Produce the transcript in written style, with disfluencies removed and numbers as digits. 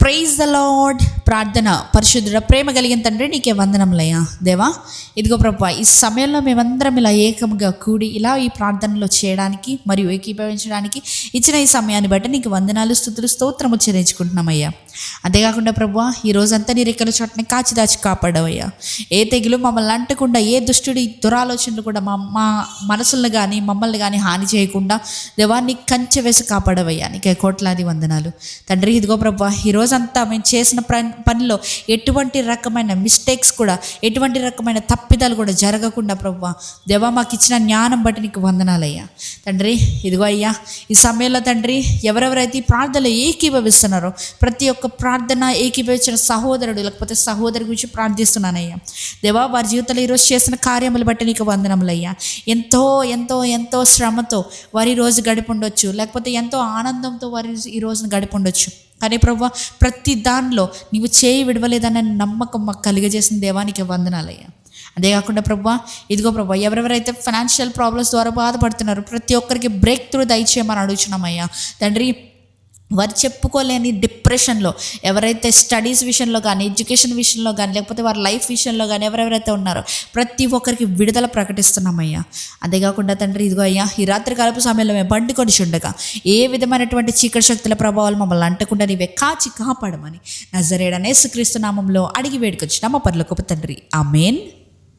Praise the lord. ప్రార్థన. పరిశుద్ధుడ ప్రేమ కలిగిన తండ్రి నీకే వందనములయ్యా. దేవా ఇదిగో ప్రభువా, ఈ సమయంలో మేమందరం ఇలా ఏకముగా కూడి ఇలా ఈ ప్రార్థనలో చేయడానికి మరియు ఏకీభవించడానికి ఇచ్చిన ఈ సమయాన్ని బట్టి నీకు వందనాలు, స్తుతులు, స్తోత్రము చెల్లించుకుంటున్నామయ్యా. అంతేకాకుండా ప్రభువా, ఈ రోజంతా నీ రెక్కల చోటని కాచి దాచి కాపాడవయ్యా. ఏ తెగులు మమ్మల్ని అంటకుండా, ఏ దుష్టుడి దురాలోచనలు కూడా మా మనసులను కానీ మమ్మల్ని కానీ హాని చేయకుండా దేవా నీ కంచె వేసి కాపాడవయ్యా. నీకే కోట్లాది వందనాలు తండ్రి. ఇదిగో ప్రభువా, ఈ రోజంతా మేము చేసిన పనిలో ఎటువంటి రకమైన మిస్టేక్స్ కూడా, ఎటువంటి రకమైన తప్పిదాలు కూడా జరగకుండా ప్రభువా దేవా మాకు ఇచ్చిన జ్ఞానం బట్టి నీకు వందనాలయ్యా. తండ్రి ఇదిగో అయ్యా, ఈ సమయంలో తండ్రి ఎవరెవరైతే ఈ ప్రార్థనలో ఏకీభవిస్తున్నారో ప్రతి ఒక్క ప్రార్థన ఏకీభవించిన సహోదరుడు లేకపోతే సహోదరి గురించి ప్రార్థిస్తున్నానయ్యా. దేవా వారి జీవితంలో ఈరోజు చేసిన కార్యములు బట్టి నీకు వందనములయ్యా. ఎంతో ఎంతో ఎంతో శ్రమతో వారి రోజు గడిపి ఉండొచ్చు, లేకపోతే ఎంతో ఆనందంతో వారి ఈ రోజును గడిపి ఉండొచ్చు. కానీ ప్రభువా ప్రతి దానిలో నీవు చేయి విడవలేదన్న నమ్మకం మాకు కలిగజేసిన దేవానికి వందనాలయ్యా. అంతేకాకుండా ప్రభువా ఇదిగో ప్రభువా, ఎవరెవరైతే ఫైనాన్షియల్ ప్రాబ్లమ్స్ ద్వారా బాధపడుతున్నారో ప్రతి ఒక్కరికి బ్రేక్ త్రూ దయచేయమని అడుగుచున్నామయ్యా. తండ్రి వారు చెప్పుకోలేని డిప్రెషన్లో ఎవరైతే స్టడీస్ విషయంలో కానీ, ఎడ్యుకేషన్ విషయంలో కానీ, లేకపోతే వారి లైఫ్ విషయంలో కానీ ఎవరెవరైతే ఉన్నారో ప్రతి ఒక్కరికి విడుదల ప్రకటిస్తున్నామయ్యా. అంతేకాకుండా తండ్రి ఇదిగో అయ్యా, ఈ రాత్రి కాలపు సమయంలో మేము బండి కొనిచి ఉండగా ఏ విధమైనటువంటి చీకటి శక్తుల ప్రభావాలు మమ్మల్ని అంటకుండా నీవే కాచి కాపాడమని నజరేయుడైన యేసుక్రీస్తు నామములో అడిగి వేడుకొచ్చున్నాము మా పరలోకపు తండ్రి. ఆమేన్.